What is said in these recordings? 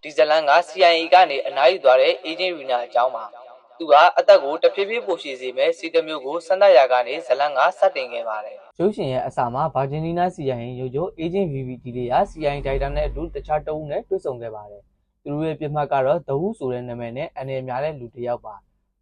ဒီဇလန်က CIA ကနေအနားယူသွားတဲ့ Agent Rina အကြောင်းပါသူကအသက်ကိုတဖြည်းဖြည်းပိုရှည်စေမဲ့စီတမျိုးကိုစန္ဒရာကနေဇလန်ကစတင်ခဲ့ပါတယ်ရုပ်ရှင်ရဲ့အစမှာဗာဂျီနီးနား CIA ရုပ်ချုပ် Agent VVD တွေက CIA ဒိုင်တာနဲ့အတူတခြားတအုပ်နဲ့တွေ့ဆုံခဲ့ပါတယ်သူတို့ရဲ့ပြစ်မှတ်ကတော့ဒဝုဆိုတဲ့နာမည်နဲ့အနေများတဲ့လူတစ်ယောက်ပါ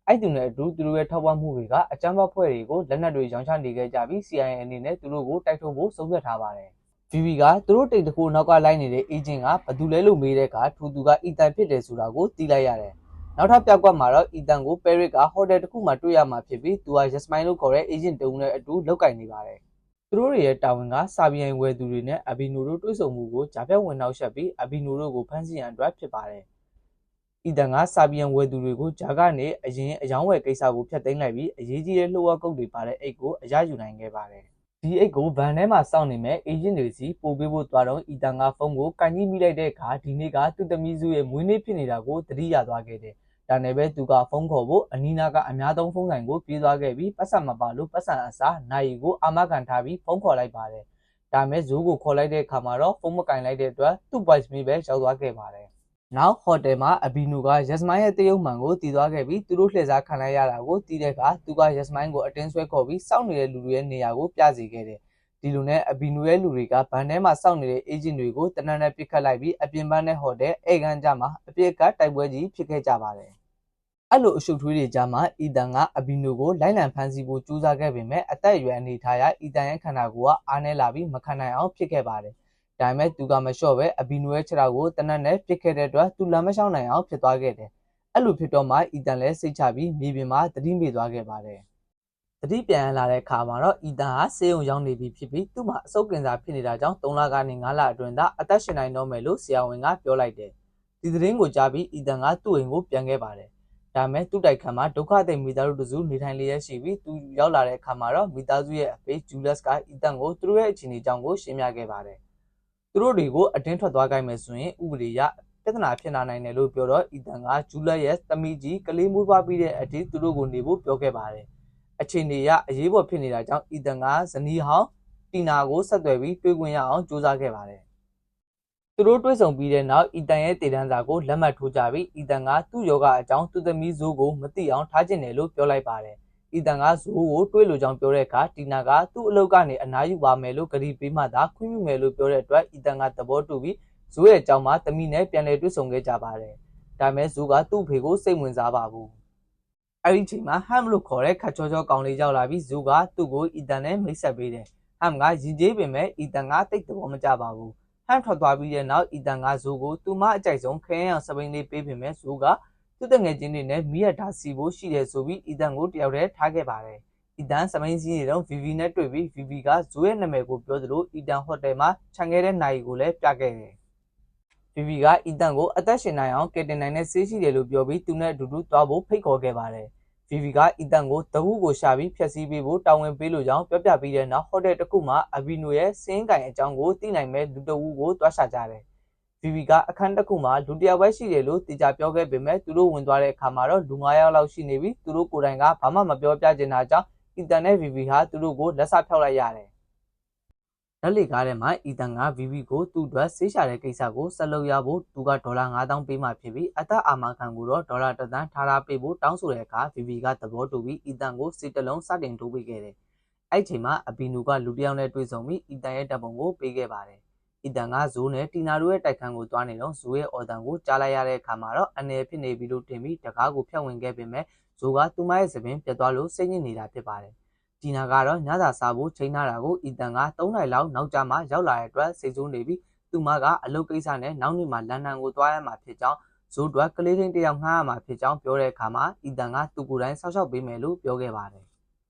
အဲ့သူနဲ့အတူသူတို့ရဲ့ထောက်ပံ့မှုတွေကအကြမ်းဖက်ဖွဲ့တွေကိုလက်နက်တွေရောင်းချနေခဲ့ကြပြီး CIA အနေနဲ့သူတို့ကိုတိုက်ထုတ်ဖို့ဆုံးဖြတ်ထားပါတယ် VV ကသူတို့တိတ်တခုနောက်ကလိုက်နေတဲ့ agent ကဘယ်သူလဲလို့မေးတဲ့အခါထိုသူကအီတန်ဖြစ်တယ်ဆိုတာကိုသိလိုက်ရတယ်နောက်ထပ်ပြောက်ကွက်မှာတော့အီတန်ကိုပဲရစ်ကဟိုတယ်တစ်ခုမှာတွေ့ရမှာဖြစ်ပြီးသူက Yasmin လို့ခေါ်တဲ့ agent တုံးနဲ့အတူလုပ်ကင်နေပါတယ်သူတို့ရဲ့တာဝန်ကစာဘီယန်ဝယ်သူတွေနဲ့အဘီနိုတို့တွေ့ဆုံမှုကိုဂျာပြတ်ဝင်နောက်ဆက်ပြီးအဘီနိုတို့ကိုဖမ်းဆီးရန်အတွက်ဖြစ်ပါတယ်အီတန်ကစာဘီယန်ဝယ်သူတွေကိုဂျာကနေအရင်အယောင်းဝယ်ကိစ္စကိုဖျက်သိမ်းလိုက်ပြီးအရေးကြီးတဲ့လှုပ်ဝက်ကုတ်တွေပါတဲ့အိတ်ကိုအရယူနိုင်ခဲ့ပါတယ်ဒီအိတ်ကိုဗန်ထဲမှာစောင့်နေမဲ့ agent တွေစီပို့ပေးဖို့သွားတော့အီတန်ကဖုန်းကိုကန်ကြီးမိလိုက်တဲ့အခါဒီနေ့ကသူ့သမီးစုရဲ့မွေးနေ့ဖြစ်နေတာကိုသတိရသွားခဲ့တယ်။ဒါနဲ့ပဲသူကဖုန်းခေါ်ဖို့အနီးနားကအများဆုံးဖုန်းဆိုင်ကိုပြေးသွားခဲ့ပြီးပတ်စံမပါလို့ပတ်စံအစားနိုင်ကိုအာမခံထားပြီးဖုန်းခေါ်လိုက်ပါတယ်။ဒါမဲ့ဇိုးကိုခေါ်လိုက်တဲ့အခါမှာတော့ဖုန်းမကင်လိုက်တဲ့အတွက်သူ့ voice mail ပဲရောက်သွားခဲ့ပါတယ်။နောက်ဟိုတယ်မှာအဘီနူက Yasmin ရဲ့တရုတ်မှန်ကိုတည်သွားခဲ့ပြီးသူတို့လှည့်စားခံလိုက်ရတာကိုတည်တဲ့အခါသူက Yasmin ကိုအတင်းဆွဲခေါ်ပြီးစောင့်နေတဲ့လူတွေရဲ့နေရာကိုပြစေခဲ့တယ်။ဒီလိုနဲ့အဘီနူရဲ့လူတွေကဘန်ထဲမှာစောင့်နေတဲ့ agent တွေကိုတနက်နဲ့ပစ်ခတ်လိုက်ပြီးအပြင်ပန်းနဲ့ဟိုတယ်အိမ်ခန်းကြမှာအပြစ်ကတိုက်ပွဲကြီးဖြစ်ခဲ့ကြပါတယ်။အဲ့လိုအရှုပ်ထွေးတွေကြားမှာအီတန်ကအဘီနူကိုလိုက်လံဖမ်းဆီးဖို့ကြိုးစားခဲ့ပေမဲ့အသက်အရွယ်အနေထားရအီတန်ရဲ့ခန္ဓာကိုယ်ကအားနည်းလာပြီးမခံနိုင်အောင်ဖြစ်ခဲ့ပါတယ်။ဒါပေမဲ့သူကမလျှော့ပဲအဘီနူရဲ့ခြေထောက်ကိုတနက်နဲ့ပစ်ခဲ့တဲ့အတွက်သူလမ်းမလျှောက်နိုင်အောင်ဖြစ်သွားခဲ့တယ်။အဲ့လိုဖြစ်တော့မှအီတန်လည်းစိတ်ချပြီးမြေပြင်မှာသတိမေ့သွားခဲ့ပါတယ်။တတိပြန်လာတဲ့အခါမှာတော့အီတန်ဟာဆေးရုံရောက်နေပြီဖြစ်ပြီးသူ့မှာအဆုတ်ကင်ဆာဖြစ်နေတာကြောင့်3လကနေ5လအတွင်းသာအသက်ရှင်နိုင်တော့မယ်လို့ဆရာဝန်ကပြောလိုက်တယ်။ဒီသတင်းကိုကြားပြီးအီတန်ကသူ့အိမ်ကိုပြန်ခဲ့ပါတယ်။ဒါမဲ့သူ့တိုက်ခန်းမှာဒုက္ခသည်မိသားစုတစုနေထိုင်လျက်ရှိပြီးသူရောက်လာတဲ့အခါမှာတော့မိသားစုရဲ့အဖေဂျူလတ်စ်ကအီတန်ကိုသူတို့ရဲ့အခြေအနေအကြောင်းကိုရှင်းပြခဲ့ပါတယ်။သူတို့တွေကိုအတင်းထွက်သွားခိုင်းမယ်ဆိုရင်ဥပဒေအရပြဿနာဖြစ်လာနိုင်တယ်လို့ပြောတော့အီတန်ကဂျူလတ်ရဲ့သမီးကြီးကလေးမွေးဖွားပြီးတဲ့အထိသူတို့ကိုနေဖို့ပြောခဲ့ပါတယ်။အခြေအနေအရေးပေါ်ဖြစ်နေတာကြောင့်အီတန်ကဇနီးဟောင်းတီနာကိုဆက်သွယ်ပြီးတွေ့ခွင့်ရအောင်ကြိုးစားခဲ့ပါတယ်။သူတို့တွေ့ဆုံပြီးတဲ့နောက်အီတန်ရဲ့တည်တန်းစာကိုလက်မှတ်ထိုးကြပြီးအီတန်ကသူ့ယောဂအကြောင်းသူ့သမီးဇိုးကိုမသိအောင်ထားကျင်တယ်လို့ပြောလိုက်ပါတယ်။အီတန်ကဇိုးကိုတွေ့လို့ကြောင်းပြောတဲ့အခါတီနာကသူ့အလုပ်ကနေအနားယူပါမယ်လို့ကတိပေးမှသာခွင့်ပြုမယ်လို့ပြောတဲ့အတွက်အီတန်ကသဘောတူပြီးဇိုးရဲ့အကြောင်းမှာသမီးနဲ့ပြန်လည်တွေ့ဆုံခဲ့ကြပါတယ်။ဒါမဲ့ဇိုးကသူ့ဖေကိုစိတ်ဝင်စားပါဘူး။အဲ့ဒီချိန်မှာဟမ်လို့ခေါ်တဲ့ခတ်ချောချောကောင်လေးရောက်လာပြီးဇိုးကသူ့ကိုအီတန်နဲ့မိတ်ဆက်ပေးတယ်။ဟမ်ကရည်ကြေးပင်မဲ့အီတန်ကတိတ်သဘောမကျပါဘူး။ဟမ်ထွက်သွားပြီးတဲ့နောက်အီတန်ကဇိုးကိုသူမအကြိုက်ဆုံးခဲရအောင်စပိန်လေးပေးပေမဲ့ဇိုးကသူ့တငယ်ချင်းတွေနဲ့မိရထားစီဖို့ရှိတယ်ဆိုပြီးအီတန်ကိုတယောက်တည်းထားခဲ့ပါတယ်။အီတန်စပိန်စီးနေတော့ VV နဲ့တွေ့ပြီး VV ကဇိုးရဲ့နာမည်ကိုပြောသလိုအီတန်ဟိုတယ်မှာခြံခဲ့တဲ့နိုင်ကိုလည်းပြခဲ့တယ်။ VV ကအီတန်ကိုအသက်ရှင်နိုင်အောင်ကယ်တင်နိုင်တဲ့ဆေးရှိတယ်လို့ပြောပြီးသူနဲ့အတူတူသွားဖို့ဖိတ်ခေါ်ခဲ့ပါတယ်။ VV ကအီတန်ကိုတဝုကိုရှာပြီးဖျက်ဆီးပေးဖို့တာဝန်ပေးလို့ကြောင်းပြောပြပြီးတဲ့နောက်ဟိုတယ်တစ်ခုမှာအဘီနိုရဲ့စင်းကင်အကြောင်းကိုသိနိုင်မဲ့လူတဝုကိုတွားရှာကြတယ်။ VV ကအခန်းတစ်ခုမှာလူတစ်ယောက်ပဲရှိတယ်လို့တေချာပြောခဲ့ပေမဲ့သူတို့ဝင်သွားတဲ့အခါမှာတော့လူ9ယောက်လောက်ရှိနေပြီးသူတို့ကိုယ်တိုင်ကဘာမှမပြောပြချင်တာကြောင့်အီတန်နဲ့ VV ဟာသူတို့ကိုလက်စဖျောက်လိုက်ရတယ်။လက်လီကားထဲမှာအီတန်က VV ကိုသူ့အတွက်ဆေးရှာတဲ့ကိစ္စကိုဆက်လုပ်ရဖို့သူကဒေါ်လာ9000ပေးမှဖြစ်ပြီးအသက်အာမခံကိုတော့ဒေါ်လာ1သန်းထားထားပေးဖို့တောင်းဆိုတဲ့အခါ VV ကသဘောတူပြီးအီတန်ကိုစီတလုံးစတင်ထိုးပေးခဲ့တယ်။အဲ့ချိန်မှာအဘီနူကလူတစ်ယောက်နဲ့တွေ့ဆုံပြီးအီတန်ရဲ့တပ်ပုံကိုပေးခဲ့ပါတယ်။အီတန်ကဇိုးနဲ့တီနာတို့ရဲ့တိုက်ခန်းကိုသွားနေတော့ဇိုးရဲ့အော်တန်ကိုကြားလိုက်ရတဲ့အခါမှာတော့အနေဖြစ်နေပြီလို့ထင်ပြီးတကားကိုဖျက်ဝင်ခဲ့ပေမဲ့ဇိုးကသူမရဲ့သပင်ပြတ်သွားလို့စိတ်ညစ်နေတာဖြစ်ပါတယ်။တီနာကတော့ညစာစားဖို့ချိန်ထားတာကိုအီတန်က3နိုင်လောက်နောက်ကျမှရောက်လာတဲ့အတွက်စိတ်ဆိုးနေပြီးသူမကအလုပ်ကိစ္စနဲ့နောက်နေ့မှလန်ဒန်ကိုသွားရမှာဖြစ်ကြောင်းဇိုးအတွက်ကလေးချင်းတယောက်ငှားရမှာဖြစ်ကြောင်းပြောတဲ့အခါမှာအီတန်ကသူကိုယ်တိုင်ဆောက်ရှောက်ပေးမယ်လို့ပြောခဲ့ပါတယ်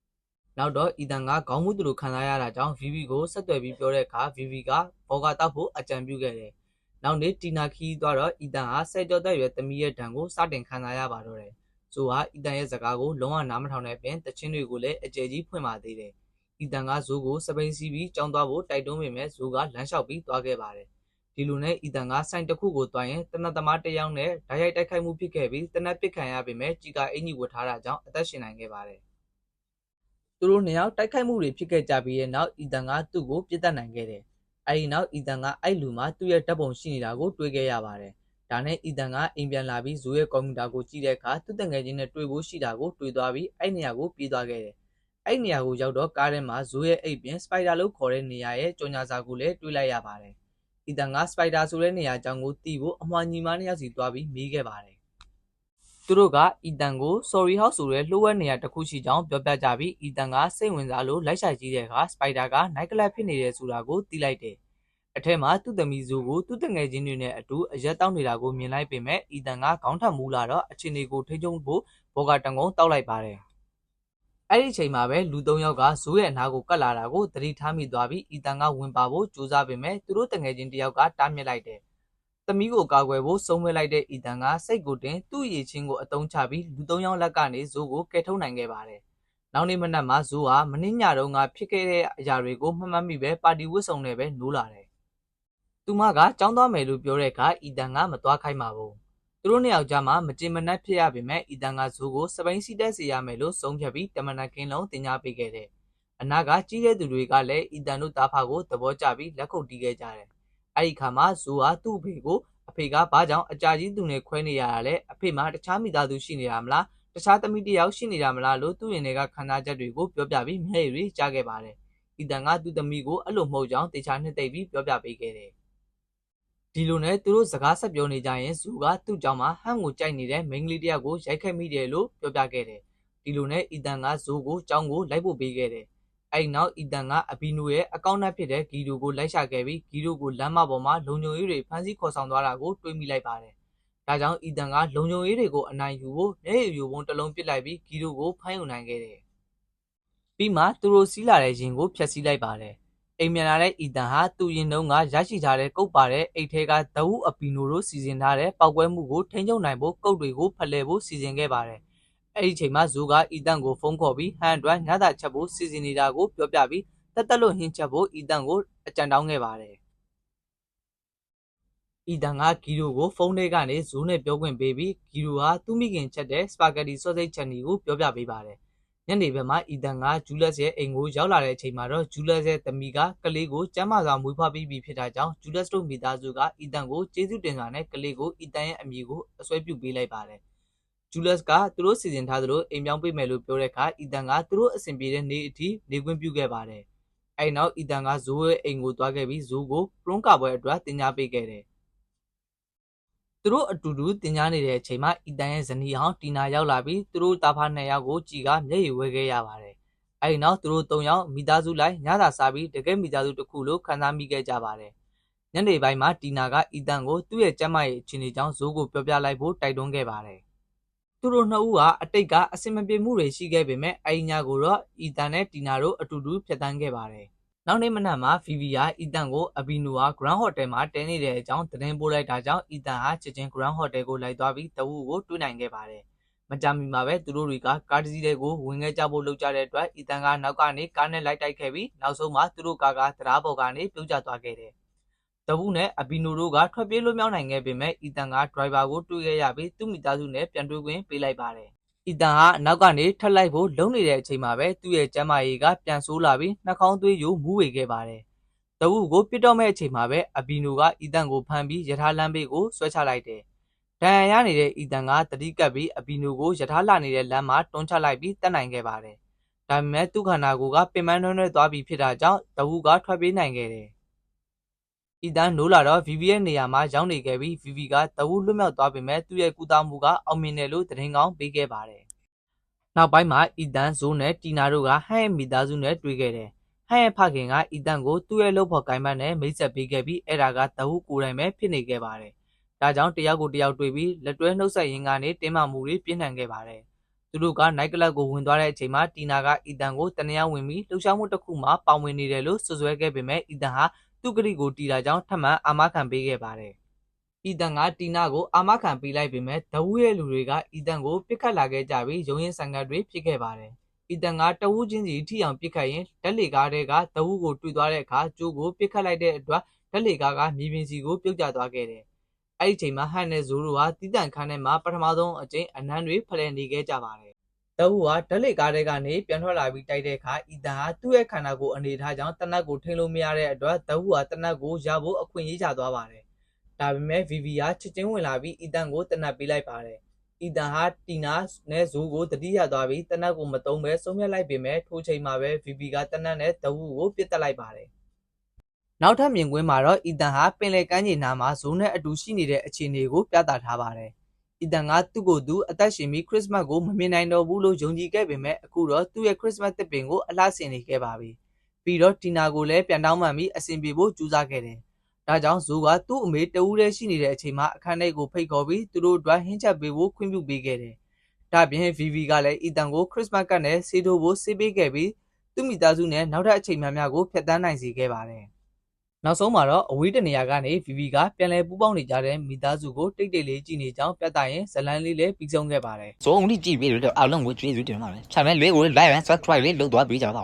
။နောက်တော့အီတန်ကခေါင်းမှုသူလိုခံစားရတာကြောင့် VV ကိုဆက်သွယ်ပြီးပြောတဲ့အခါ VV ကဘော်ကာတောက်ဖို့အကြံပြုခဲ့တယ်။နောက်နေ့တီနာခီးသွားတော့အီတန်ဟာဆယ်ကျော်သက်ရွယ်သမီးရဲ့ဒဏ်ကိုစတင်ခံစားရပါတော့တယ်။ဇိုးဟာအီတန်ရဲ့စကားကိုလုံးဝနားမထောင်တဲ့အပြင်တချင်းတွေကိုလည်းအကျယ်ကြီးဖွင့်ပါသေးတယ်။အီတန်ကဇိုးကိုစပိန်စီးပြီးကြောင်းသွားဖို့တိုက်တွန်းပေမဲ့ဇိုးကလမ်းလျှောက်ပြီးသွားခဲ့ပါတယ်။ဒီလိုနဲ့အီတန်ကဆိုင်တစ်ခုကိုသွားရင်တနတ်သမားတစ်ယောက်နဲ့ဓာတ်ရိုက်တိုက်ခိုက်မှုဖြစ်ခဲ့ပြီးတနတ်ပစ်ခံရပေမဲ့ကြီးကအင်ကြီးဝတ်ထားတာကြောင့်အသက်ရှင်နိုင်ခဲ့ပါတယ်။သူတို့နှစ်ယောက်တိုက်ခိုက်မှုတွေဖြစ်ခဲ့ကြပြီးတဲ့နောက်အီတန်ကသူ့ကိုပြစ်တက်နိုင်ခဲ့တယ်။အဲဒီနောက်အီတန်ကအဲ့လူမှာသူ့ရဲ့ဓာတ်ပုံရှိနေတာကိုတွေ့ခဲ့ရပါတယ်။ ဒါနဲ့အီတန်ကအိမ်ပြန်လာပြီးဇိုးရဲ့ကွန်ပျူတာကိုကြည့်တဲ့အခါသူ့တငယ်ချင်းနဲ့တွေ့ဖို့ရှိတာကိုတွေ့သွားပြီးအဲ့နေရာကိုပြေးသွားခဲ့တယ်။အဲ့နေရာကိုရောက်တော့ကားထဲမှာဇိုးရဲ့အိပ်ပြင်စပိုက်ဒါလို့ခေါ်တဲ့နေရာရဲ့ကြော်ညာစာကိုလည်းတွေ့လိုက်ရပါတယ်။အီတန်ကစပိုက်ဒါဆိုတဲ့နေရာအကြောင်းကိုသိဖို့အမွှာညီမနှစ်ယောက်စီသွားပြီးမေးခဲ့ပါတယ်။သူတို့ကအီတန်ကို sorry house ဆိုတဲ့လှုပ်ဝက်နေရာတစ်ခုရှိကြောင်းပြောပြကြပြီးအီတန်ကစိတ်ဝင်စားလို့လိုက်ရှာကြည့်တဲ့အခါစပိုက်ဒါကနိုက်ကလပ်ဖြစ်နေတယ်ဆိုတာကိုသိလိုက်တယ်။အထက်မှာသူ့သမီးဇိုးကိုသူ့တငယ်ချင်းတွေနဲ့အတူအရက်တောက်နေတာကိုမြင်လိုက်ပေမဲ့အီတန်ကခေါင်းထပ်မူးလာတော့အခြေအနေကိုထိချုံဖို့ဘောကတန်ကုန်းတောက်လိုက်ပါတယ်။အဲ့ဒီအချိန်မှာပဲလူ၃ယောက်ကဇိုးရဲ့အနားကိုကတ်လာတာကိုသတိထားမိသွားပြီးအီတန်ကဝင်ပါဖို့ကြိုးစားပေမဲ့သူတို့တငယ်ချင်းတယောက်ကတားမြစ်လိုက်တယ်။သမီးကိုကာကွယ်ဖို့ဆုံးဖြတ်လိုက်တဲ့အီတန်ကစိတ်ကိုတင်သူ့ရည်ချင်းကိုအတုံးချပြီးလူ၃ယောက်လက်ကနေဇိုးကိုကယ်ထုတ်နိုင်ခဲ့ပါတယ်။နောက်နေ့မနက်မှာဇိုးဟာမနေ့ညတုန်းကဖြစ်ခဲ့တဲ့အရာတွေကိုမှတ်မိပဲပါတီဝတ်စုံနဲ့ပဲနိုးလာတယ်။သူမကကြောင်းသွားမယ်လို့ပြောတဲ့အခါအီတန်ကမသွားခိုင်းပါဘူး။သူတို့နှစ်ယောက်ကြားမှာမကြေမနက်ဖြစ်ရပေမဲ့အီတန်ကဇိုးကိုစပိန်စီတက်စေရမယ်လို့ဆုံးဖြတ်ပြီးတမန်တော်ကင်းလုံးတင် जा ပေးခဲ့တယ်။အနာကကြီးတဲ့သူတွေကလည်းအီတန်တို့တားဖာကိုသဘောကျပြီးလက်ခုပ်တီးခဲ့ကြတယ်။အဲ့ဒီခါမှာဇိုးဟာသူ့အဖေကိုအဖေကဘာကြောင့်အကြာကြီးသူနဲ့ခွဲနေရတာလဲအဖေမှာတခြားမိသားစုရှိနေတာမလားတခြားသမီးတစ်ယောက်ရှိနေတာမလားလို့သူ့ရင်ထဲကခံစားချက်တွေကိုပြောပြပြီးမျက်ရည်တွေကျခဲ့ပါတယ်။အီတန်ကသူ့သမီးကိုအဲ့လိုမဟုတ်ကြောင်းတေချာနှစ်သိမ့်ပြီးပြောပြပေးခဲ့တယ်။ဒီလိုနဲ့သူတို့စကားဆက်ပြောနေကြရင်ဇူကသူ့ကြောင့်မှဟန့်ကိုကြိုက်နေတဲ့မိန်းကလေးတယောက်ကိုရိုက်ခတ်မိတယ်လို့ပြောပြခဲ့တယ်။ဒီလိုနဲ့အီတန်ကဇိုးကိုကြောင်းကိုလိုက်ဖို့ပေးခဲ့တယ်။အဲ့နောက်အီတန်ကအဘီနိုရဲ့အကောင့်နဲ့ဖြစ်တဲ့ဂီဒိုကိုလိုက်ရှာခဲ့ပြီးဂီဒိုကိုလမ်းမပေါ်မှာလုံခြုံရေးတွေဖမ်းဆီးခေါ်ဆောင်သွားတာကိုတွေးမိလိုက်ပါတယ်။ဒါကြောင့်အီတန်ကလုံခြုံရေးတွေကိုအနိုင်ယူဖို့မျက်ရည်ယိုပုံတစ်လုံးပစ်လိုက်ပြီးဂီဒိုကိုဖမ်းယူနိုင်ခဲ့တယ်။ပြီးမှသူတို့စီးလာတဲ့ရင်ကိုဖျက်ဆီးလိုက်ပါတယ်။အိမ်မြန်လာတဲ့အီတန်ဟာသူ့ရင်တုံးကရရှိထားတဲ့ကုတ်ပါတဲ့အိတ်ထဲကဒဝူအပီနိုတို့စီစဉ်ထားတဲ့ပောက်ကွဲမှုကိုထိန်းချုပ်နိုင်ဖို့ကုတ်တွေကိုဖလှယ်ဖို့စီစဉ်ခဲ့ပါတယ်။အဲ့ဒီချိန်မှာဇိုကအီတန်ကိုဖုန်းခေါ်ပြီးဟန်အတွက်ညသာချက်ဖို့စီစဉ်နေတာကိုပြောပြပြီးတက်လို့ဟင်းချက်ဖို့အီတန်ကိုအကြံတောင်းခဲ့ပါတယ်။အီတန်ကဂီဒိုကိုဖုန်းထဲကနေဇိုးနဲ့ပြောခွင့်ပေးပြီးဂီဒိုဟာသူ့မိခင်ချက်တဲ့စပါဂက်တီဆော့ဆေ့ချက်နီကိုပြောပြပေးပါတယ်။ညနေဘက်မှာအီတန်ကဂျူလက်စ်ရဲ့အိမ်ကိုရောက်လာတဲ့အချိန်မှာတော့ဂျူလက်စ်ရဲ့သမီးကကလေးကိုကျမ်းမာစွာမွေးဖွားပြီးပြီဖြစ်တာကြောင့်ဂျူလက်စ်တို့မိသားစုကအီတန်ကိုကျေးဇူးတင်စွာနဲ့ကလေးကိုအီတန်ရဲ့အမည်ကိုအစွဲပြုပေးလိုက်ပါတယ်။ဂျူလက်စ်ကသူတို့စီစဉ်ထားသလိုအိမ်ပြောင်းပေးမယ်လို့ပြောတဲ့အခါအီတန်ကသူတို့အဆင်ပြေတဲ့နေ့အထိနေခွင့်ပြုခဲ့ပါတယ်။အဲ့နောက်အီတန်ကဇိုးရဲ့အိမ်ကိုသွားခဲ့ပြီးဇိုးကိုပရွန်းကာပွဲအတွက်တင် जा ပေးခဲ့တယ်။သူတို့အတူတူတင် जा နေတဲ့အချိန်မှာအီတန်ရဲ့ဇနီးအောင်တီနာရောက်လာပြီးသူတို့တာဖာနှစ်ယောက်ကိုကြည်ကမျက်ရည်ဝဲခဲ့ရပါတယ်။အဲဒီနောက်သူတို့၃ယောက်မိသားစုလိုက်ညသာစားပြီးတကယ်မိသားစုတစ်ခုလို့ခံစားမိခဲ့ကြပါတယ်။ညနေပိုင်းမှာတီနာကအီတန်ကိုသူ့ရဲ့ကျန်းမာရေးအခြေအနေကြောင့်ဇိုးကိုပြောပြလိုက်ဖို့တိုက်တွန်းခဲ့ပါတယ်။သူတို့နှစ်ဦးကအတိတ်ကအဆင်မပြေမှုတွေရှိခဲ့ပေမဲ့အဲဒီညကိုတော့အီတန်နဲ့တီနာတို့အတူတူဖြတ်သန်းခဲ့ပါတယ်။နောက်နေ့မနက်မှာဗီဗီယာအီတန်ကိုအဘီနိုဟာ Grand Hotel မှာတဲနေတဲ့အကြောင်းသတင်းပို့လိုက်တာကြောင့်အီတန်ဟာချက်ချင်း Grand Hotel ကိုလိုက်သွားပြီးတဝူကိုတွေ့နိုင်ခဲ့ပါတယ်။မကြာမီမှာပဲသူတို့တွေကကားတစ်စီးတွေကိုဝင်ခဲ့ကြဖို့လုပ်ကြတဲ့အတွက်အီတန်ကနောက်ကနေကားနဲ့လိုက်တိုက်ခဲ့ပြီးနောက်ဆုံးမှာသူတို့ကားကတရားပေါ်ကနေပြုတ်ကျသွားခဲ့တယ်။တဝူနဲ့အဘီနိုတို့ကထွက်ပြေးလွတ်မြောက်နိုင်ခဲ့ပေမဲ့အီတန်ကဒရိုင်ဘာကိုတွေ့ခဲ့ရပြီးသူ့မိသားစုနဲ့ပြန်တွေ့ခွင့်ပေးလိုက်ပါတယ်။အီတန်ဟာနောက်ကနေထပ်လိုက်ဖို့လုံနေတဲ့အချိန်မှာပဲသူ့ရဲ့ကျမ်းမာရေးကပြန်ဆိုးလာပြီးနှာခေါင်းသွေးယိုမူးဝေခဲ့ပါတယ်။တဝူကိုပြစ်တော့မဲ့အချိန်မှာပဲအဘီနိုကအီတန်ကိုဖမ်းပြီးရထားလမ်းဘေးကိုဆွဲချလိုက်တယ်။ဒဏ်ရာရနေတဲ့အီတန်ကတတိကပ်ပြီးအဘီနိုကိုရထားလာနေတဲ့လမ်းမှာတွန်းချလိုက်ပြီးတက်နိုင်ခဲ့ပါတယ်။ဒါပေမဲ့သူ့ခန္ဓာကိုယ်ကပင်ပန်းနှွမ်းနှဲသွားပြီးဖြစ်တာကြောင့်တဝူကထွက်ပြေးနိုင်ခဲ့တယ်။အီတန်နိုးလာတော့ဗီဗီရဲ့နေရာမှာရောက်နေခဲ့ပြီးဗီဗီကတဝူလွတ်မြောက်သွားပေမဲ့သူ့ရဲ့ကုသမှုကအောင်မြင်တယ်လို့သတင်းကောင်းပေးခဲ့ပါတယ်။နောက်ပိုင်းမှာအီတန်ဇိုးနဲ့တီနာတို့ကဟန်ရဲ့မိသားစုနဲ့တွေ့ခဲ့တယ်။ဟန်ရဲ့ဖခင်ကအီတန်ကိုသူ့ရဲ့လုပ်ဖော်ကိုင်ဘတ်နဲ့မိတ်ဆက်ပေးခဲ့ပြီးအဲ့ဒါကတဝူကိုယ်တိုင်ပဲဖြစ်နေခဲ့ပါတယ်။ဒါကြောင့်တယောက်ကိုတယောက်တွေ့ပြီးလက်တွဲနှုတ်ဆက်ရင်းကနေတင်းမာမှုတွေပြင်းထန်ခဲ့ပါတယ်။သူတို့ကနိုက်ကလပ်ကိုဝင်သွားတဲ့အချိန်မှာတီနာကအီတန်ကိုတနင်္ဂနွေဝင်ပြီးလှုပ်ရှားမှုတစ်ခုမှာပါဝင်နေတယ်လို့စွပ်စွဲခဲ့ပေမဲ့အီတန်ဟာသူ့ကတိကိုတီတာကြောင့်ထပ်မံအာမခံပေးခဲ့ပါတယ်။အီတန်ကတီနာကိုအာမခံပေးလိုက်ပေမဲ့ဒဝူရဲ့လူတွေကအီတန်ကိုပစ်ခတ်လာခဲ့ကြပြီးရုံရင်ဆန်ကတ်တွေဖြစ်ခဲ့ပါတယ်။အီတန်ကတဝူချင်းစီထိအောင်ပစ်ခတ်ရင်ဓာတ်လေကားတွေကဒဝူကိုတွေ့သွားတဲ့အခါကျိုးကိုပစ်ခတ်လိုက်တဲ့အတွက်ဓာတ်လေကားကမြေပြင်စီကိုပြုတ်ကျသွားခဲ့တယ်။အဲ့ဒီချိန်မှာဟန်နဲ့ဇိုးတို့ဟာတီးတန့်ခန်းထဲမှာပထမဆုံးအကြိမ်အနမ်းတွေဖလှယ်နေခဲ့ကြပါတယ်။တဝူဟာဓာတ်လေကားတွေကနေပြန်ထွက်လာပြီးတိုက်တဲ့အခါအီတန်ဟာသူ့ရဲ့ခန္ဓာကိုယ်အနေထားကြောင့်တနတ်ကိုထိန်းလို့မရတဲ့အတွက်တဝူဟာတနတ်ကိုရဖို့အခွင့်အရေးချသွားပါတယ်။ ဒါပေမဲ့ VV ကချက်ချင်းဝင်လာပြီးအီတန်ကိုတနတ်ပေးလိုက်ပါတယ်။အီတန်ဟာတီနာနဲ့ဇိုးကိုတတိယသွားပြီးတနတ်ကိုမသုံးပဲဆုံးဖြတ်လိုက်ပေမဲ့ထိုချိန်မှာပဲ VV ကတနတ်နဲ့ဒဝူကိုပြစ်တက်လိုက်ပါတယ်။နောက်ထပ်မြင်ကွင်းမှာတော့အီတန်ဟာပင်လယ်ကမ်းခြေနားမှာဇိုးနဲ့အတူရှိနေတဲ့အခြေအနေကိုပြသထားပါတယ်။အီတန်ကသူ့ကိုယ်သူအသက်ရှင်ပြီးခရစ်စမတ်ကိုမမြင်နိုင်တော့ဘူးလို့ယုံကြည်ခဲ့ပေမဲ့အခုတော့သူ့ရဲ့ခရစ်စမတ်သစ်ပင်ကိုအလှဆင်နေခဲ့ပါပြီ။ပြီးတော့တီနာကိုလည်းပြန်တောင်းပန်ပြီးအဆင်ပြေဖို့ကြိုးစားခဲ့တယ်။ဒါကြောင့်ဇိုးကသူ့အမေတဦးတည်းရှိနေတဲ့အချိန်မှာအခန်းထဲကိုဖိတ်ခေါ်ပြီးသူတို့အတွက်ဟင်းချက်ပေးဖို့ခွင့်ပြုပေးခဲ့တယ်။ဒါပြင် VV ကလည်းအီတန်ကိုခရစ်စမတ်ကတ်နဲ့ဆေးထိုးဖို့ဆေးပေးခဲ့ပြီးသူ့မိသားစုနဲ့နောက်ထပ်အချိန်များများကိုဖျက်ဆီးနိုင်စေခဲ့ပါတယ်။နောက်ဆုံးမှာတော့အဝေးတနေရာကနေ VV ကပြန်လည်ပူးပေါင်းနေကြတဲ့မိသားစုကိုတိတ်တိတ်လေးကြည့်နေကြောင်းပြသရင်ဇလန်းလေးလည်းပြီးဆုံးခဲ့ပါတယ်။ 所以我们的级别就是二轮我追就定了嘞，前面略过来完 subscribe 的都多比较大。